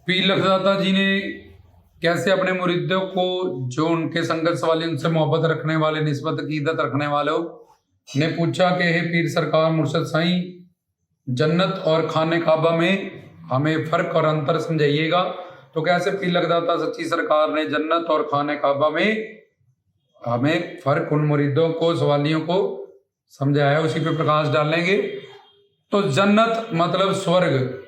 पीर लखदाता जी ने कैसे अपने मुरीदों को, जो उनके संघर्ष वाले, उनसे मोहब्बत रखने वाले, निस्बत अकीदत रखने वालों ने पूछा कि हे पीर सरकार मुर्शद साईं, जन्नत और खाने काबा में हमें फ़र्क और अंतर समझाइएगा। तो कैसे पीर लखदाता सच्ची सरकार ने जन्नत और खाने काबा में हमें फ़र्क, उन मुरीदों को, सवालियों को समझाया, उसी पे प्रकाश डालेंगे। तो जन्नत मतलब स्वर्ग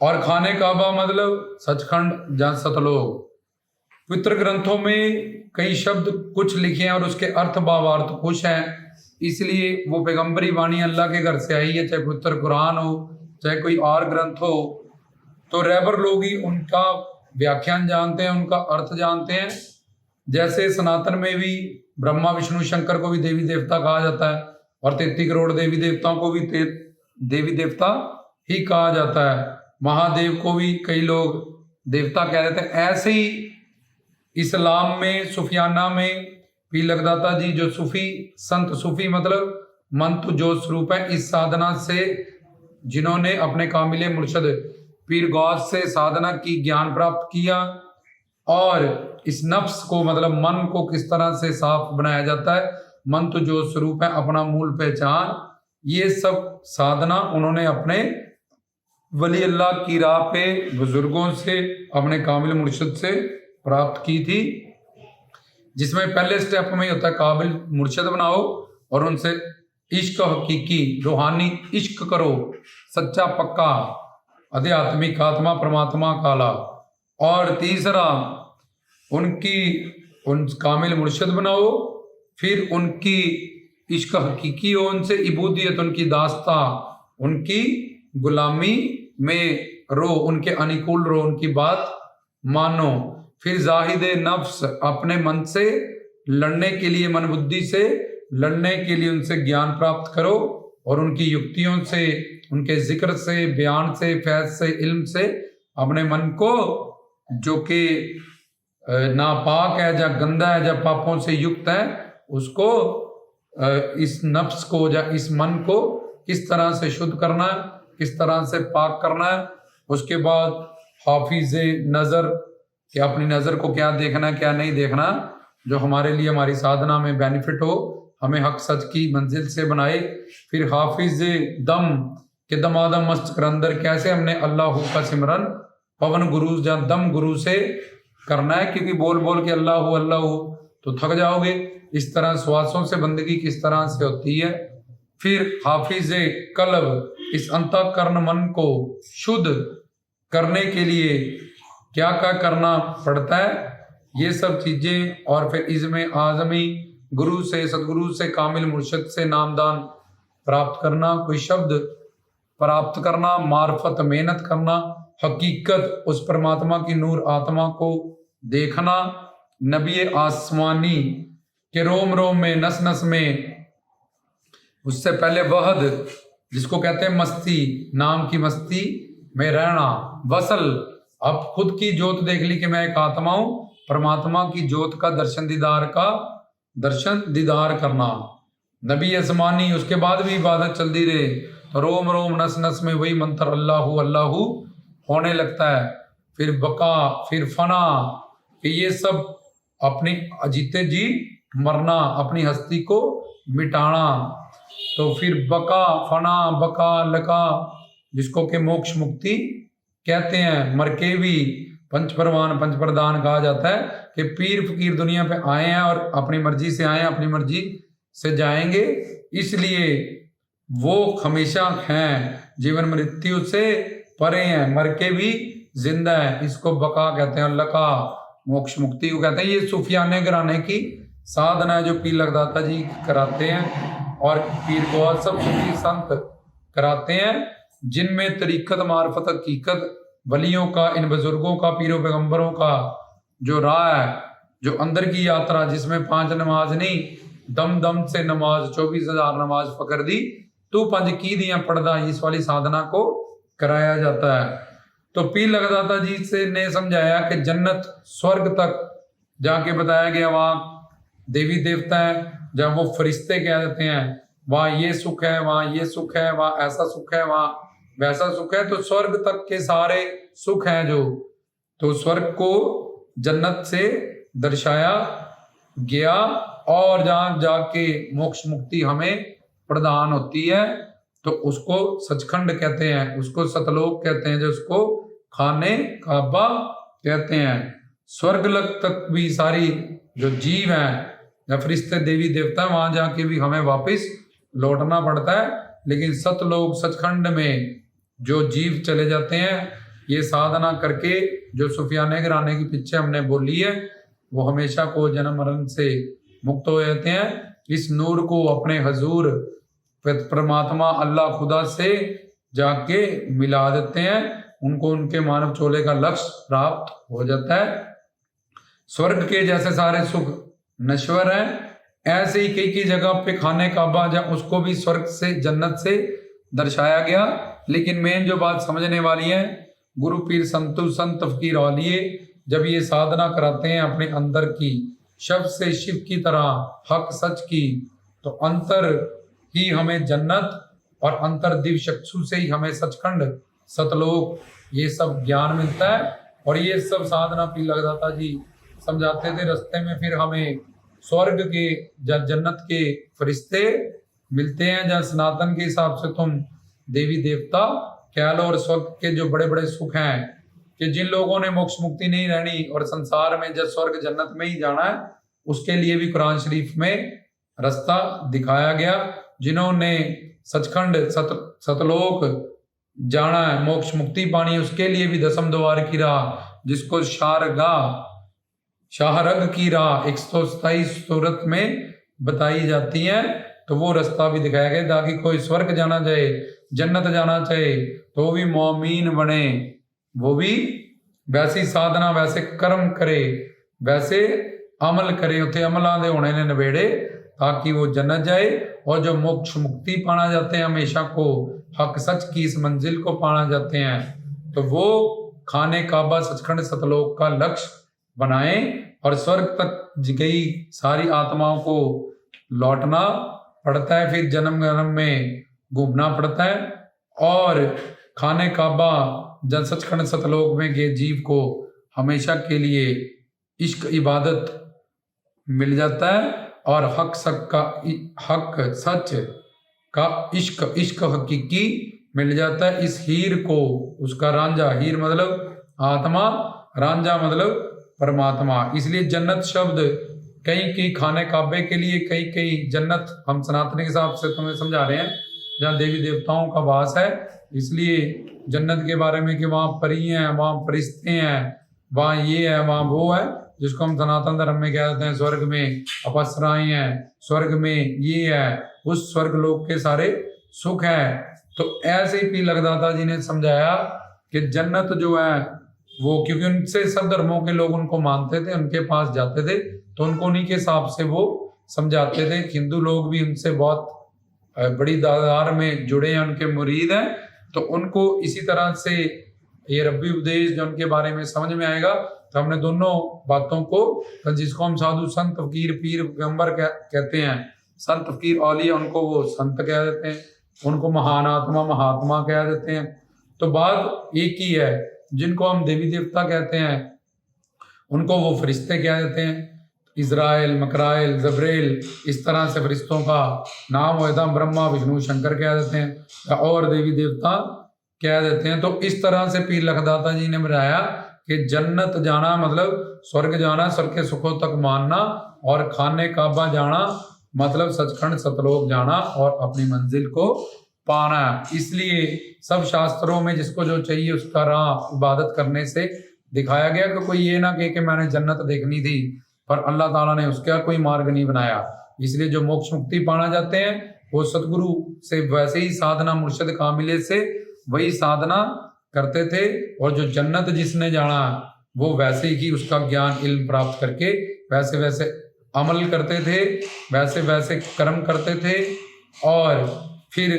और खाने काबा मतलब सचखंड जहाँ सतलोक। पवित्र ग्रंथों में कई शब्द कुछ लिखे हैं और उसके अर्थ भावार्थ कुछ हैं, इसलिए वो पैगंबरी वाणी अल्लाह के घर से आई है, चाहे पवित्र कुरान हो चाहे कोई और ग्रंथ हो। तो रहबर लोग ही उनका व्याख्यान जानते हैं, उनका अर्थ जानते हैं। जैसे सनातन में भी ब्रह्मा विष्णु शंकर को भी देवी देवता कहा जाता है और 33 करोड़ देवी देवताओं को भी देवी देवता ही कहा जाता है। महादेव को भी कई लोग देवता कह देते हैं। ऐसे ही इस्लाम में सूफियाना में पीर लखदाता जी जो सूफी संत, सूफी मतलब मंत्र जो स्वरूप है, इस साधना से जिन्होंने अपने कामिले मुर्शद पीर गौस से साधना की, ज्ञान प्राप्त किया और इस नफ्स को मतलब मन को किस तरह से साफ बनाया जाता है, मंत्र जो स्वरूप है, अपना मूल पहचान, ये सब साधना उन्होंने अपने वली अल्लाह की राह पे बुजुर्गों से, अपने कामिल मुर्शद से प्राप्त की थी। जिसमें पहले स्टेप में होता है काबिल मुर्शद बनाओ और उनसे इश्क हकीकी रूहानी इश्क करो, सच्चा पक्का आध्यात्मिक आत्मा परमात्मा काला। और तीसरा उन कामिल मुर्शद बनाओ, फिर उनकी इश्क हकीकी हो, उनसे इबूदियत, उनकी दास्ता, उनकी गुलामी में रो, उनके अनुकूल रो, उनकी बात मानो। फिर जाहिद नफ्स, अपने मन से लड़ने के लिए, मन बुद्धि से लड़ने के लिए उनसे ज्ञान प्राप्त करो और उनकी युक्तियों से, उनके जिक्र से, बयान से, फैज से, इल्म से अपने मन को, जो कि नापाक है, या गंदा है, या पापों से युक्त है, उसको, इस नफ्स को या इस मन को किस तरह से शुद्ध करना है, किस तरह से पाक करना है। उसके बाद हाफिज नज़र, कि अपनी नज़र को क्या देखना है क्या नहीं देखना, जो हमारे लिए हमारी साधना में बेनिफिट हो, हमें हक सच की मंजिल से बनाए। फिर हाफिज दम, के दमादम मस्त कर अंदर, कैसे हमने अल्लाह का सिमरन पवन गुरु या दम गुरु से करना है, क्योंकि बोल बोल के अल्लाह अल्लाह तो थक जाओगे। इस तरह श्वासों से बंदगी किस तरह से होती है। फिर हाफिज कल्ब, इस अंतःकरण मन को शुद्ध करने के लिए क्या क्या करना पड़ता है, ये सब चीजें। और फिर इज़्म आज़मी, गुरु से, सदगुरु से, कामिल मुर्शद से नामदान प्राप्त करना, कोई शब्द प्राप्त करना, मार्फत मेहनत करना, हकीकत उस परमात्मा की नूर आत्मा को देखना, नबी आसमानी के रोम रोम में, नस नस में, उससे पहले वहद, जिसको कहते हैं मस्ती, नाम की मस्ती में रहना, वसल, अब खुद की जोत देख ली कि मैं एक आत्मा हूं, परमात्मा की जोत का दर्शन दीदार करना, नबी आसमानी। उसके बाद भी इबादत चलती रहे तो रोम रोम नस नस में वही मंत्र अल्लाहु अल्लाहु होने लगता है। फिर बका, फिर फना, कि ये सब अपनी अजीते जी मरना, अपनी हस्ती को मिटाना। तो फिर बका, फना, बका, लका, जिसको के मोक्ष मुक्ति कहते हैं। मरकेवी, पंच परवान, पंच प्रदान कहा जाता है कि पीर फकीर दुनिया पे आए हैं और अपनी मर्जी से आए हैं, अपनी मर्जी से जाएंगे, इसलिए वो हमेशा हैं, जीवन मृत्यु से परे हैं, मर के भी जिंदा है। इसको बका कहते हैं, लका मोक्ष मुक्ति को कहते हैं। ये सूफियाने घराने की साधना है जो पीर लखदाता जी कराते हैं और पीर गौस सब सूफी संत कराते हैं, जिनमें तरीकत, मार्फत, हकीकत, वलियों का, इन बुजुर्गों का, पीरों पैगंबरों का जो राह है, जो अंदर की यात्रा, जिसमें 5 नमाज नहीं, दम दम से नमाज, 24,000 नमाज फकर दी तू 5 की दियां पढ़दा, इस वाली साधना को कराया जाता है। तो पीर लखदाता जी से ने समझाया कि जन्नत स्वर्ग तक जाके बताया गया, वहाँ देवी देवता है, जब वो फरिश्ते कह देते हैं वहाँ ये सुख है, वहाँ ये सुख है, वहाँ ऐसा सुख है, वहाँ वैसा सुख है। तो स्वर्ग तक के सारे सुख हैं जो तो स्वर्ग को जन्नत से दर्शाया गया, और जहां जाके मोक्ष मुक्ति हमें प्रदान होती है तो उसको सचखंड कहते हैं, उसको सतलोक कहते हैं, जो उसको खाने काबा कहते हैं। स्वर्ग लग तक भी सारी जो जीव हैं या फरिश्ते देवी देवता, वहां जाके भी हमें वापस लौटना पड़ता है। लेकिन सतलोक सचखंड में जो जीव चले जाते हैं, ये साधना करके जो सुफियाने घराने की पीछे हमने बोली है, वो हमेशा को जन्म मरण से मुक्त हो जाते हैं। इस नूर को अपने हजूर परमात्मा अल्लाह खुदा से जाके मिला देते हैं, उनको उनके मानव चोले का लक्ष्य प्राप्त हो जाता है। स्वर्ग के जैसे सारे सुख नश्वर हैं, ऐसे ही कई जगह पे खाने काबा जहाँ उसको भी स्वर्ग से जन्नत से दर्शाया गया। लेकिन मेन जो बात समझने वाली है, गुरु पीर संतु संत फकीर औलिये जब ये साधना कराते हैं अपने अंदर की, शब्द से शिव की तरह हक सच की, तो अंतर ही हमें जन्नत और अंतर दिव्य चक्षु से ही हमें सचखंड सतलोक ये सब ज्ञान मिलता है। और ये सब साधना पीर लगदाता जी समझाते थे। रास्ते में फिर हमें स्वर्ग के जन्नत के फरिश्ते मिलते हैं, जहाँ सनातन के हिसाब से तुम देवी देवता कह लो। और स्वर्ग के जो बड़े बड़े सुख हैं कि जिन लोगों ने मोक्ष मुक्ति नहीं रहनी और संसार में जब स्वर्ग जन्नत में ही जाना है, उसके लिए भी कुरान शरीफ में रास्ता दिखाया गया। जिन्होंने सचखंड सतलोक जाना है, मोक्ष मुक्ति पानी है, उसके लिए भी दसम द्वार की राह, जिसको शाहरग की राह 127 सूरत में बताई जाती है, तो वो रास्ता भी दिखाया गया ताकि कोई स्वर्ग जाना चाहे, जन्नत जाना चाहे, तो वो भी मोमीन बने, वो भी वैसी साधना वैसे कर्म करे, वैसे अमल करे, उथे अमलों के होने ने नवेड़े, ताकि वो जन्नत जाए। और जो मोक्ष मुक्ति पाना जाते हैं, हमेशा को हक सच की इस मंजिल को पाना जाते हैं, तो वो खाने काबा सचखंड सतलोक का लक्ष्य बनाएं और स्वर्ग तक गई सारी आत्माओं को लौटना पड़ता है, फिर जन्म जन्म में घूमना पड़ता है। और खाने काबा जन सचखंड सतलोक में गए जीव को हमेशा के लिए इश्क इबादत मिल जाता है, और हक सच का इश्क हकीकी मिल जाता है। इस हीर को उसका रांझा, हीर मतलब आत्मा, रांझा मतलब परमात्मा। इसलिए जन्नत शब्द कई खाने काबे के लिए, कई जन्नत हम सनातन के हिसाब से तुम्हें समझा रहे हैं जहाँ देवी देवताओं का वास है। इसलिए जन्नत के बारे में कि वहाँ परी हैं, वहाँ फरिश्ते हैं, वहाँ ये है, वहाँ वो है, जिसको हम सनातन धर्म में कह देते हैं स्वर्ग में अप्सराएं हैं, स्वर्ग में ये है, उस स्वर्ग लोक के सारे सुख हैं। तो ऐसे ही पीर लगदाता जी ने समझाया कि जन्नत जो है वो, क्योंकि उनसे सब धर्मों के लोग उनको मानते थे, उनके पास जाते थे, तो उनको उन्हीं के हिसाब से वो समझाते थे। हिंदू लोग भी उनसे बहुत बड़ी दादार में जुड़े हैं, उनके मुरीद हैं, तो उनको इसी तरह से ये रब्बी उपदेश जो उनके बारे में समझ में आएगा। तो हमने दोनों बातों को, तो जिसको हम साधु संत फकीर पीर पैगंबर कहते हैं, संत फकीर औलिया, उनको वो संत कह देते हैं, उनको महान आत्मा महात्मा कह देते हैं। तो बात एक ही है, जिनको हम देवी देवता कहते हैं उनको वो फरिश्ते कह देते हैं, इज़राइल, मकराइल, जबरेल, इस तरह से फरिश्तों का नाम होता है। ब्रह्मा विष्णु शंकर कह देते हैं और देवी देवता कह देते हैं। तो इस तरह से पीर लगदाता जी ने बताया कि जन्नत जाना मतलब स्वर्ग जाना, स्वर्ग के सुखों तक मानना, और खाने काबा जाना मतलब सचखंड सतलोक जाना और अपनी मंजिल को पाना। इसलिए सब शास्त्रों में जिसको जो चाहिए उसका राह इबादत करने से दिखाया गया कि कोई ये ना कहे कि मैंने जन्नत देखनी थी, पर अल्लाह ताला ने उसका कोई मार्ग नहीं बनाया। इसलिए जो मोक्ष मुक्ति पाना जाते हैं वो सतगुरु से वैसे ही साधना, मुर्शिद कामिले से वही साधना करते थे, और जो जन्नत जिसने जाना वो वैसे ही उसका ज्ञान इल्म प्राप्त करके वैसे वैसे अमल करते थे, वैसे वैसे कर्म करते थे। और फिर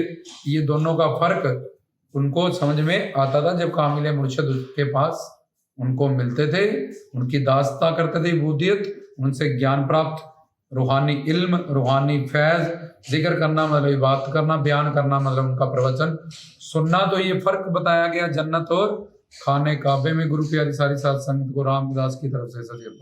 ये दोनों का फर्क उनको समझ में आता था जब कामिले मुर्शिद के पास उनको मिलते थे, उनकी दास्ता करते थे, बूदियत, उनसे ज्ञान प्राप्त, रूहानी इल्म, रूहानी फैज, जिक्र करना मतलब बात करना, बयान करना मतलब उनका प्रवचन सुनना। तो ये फर्क बताया गया जन्नत और खाने काबे में गुरु प्यारी सारी सात संगत को रामदास की तरफ से सदैव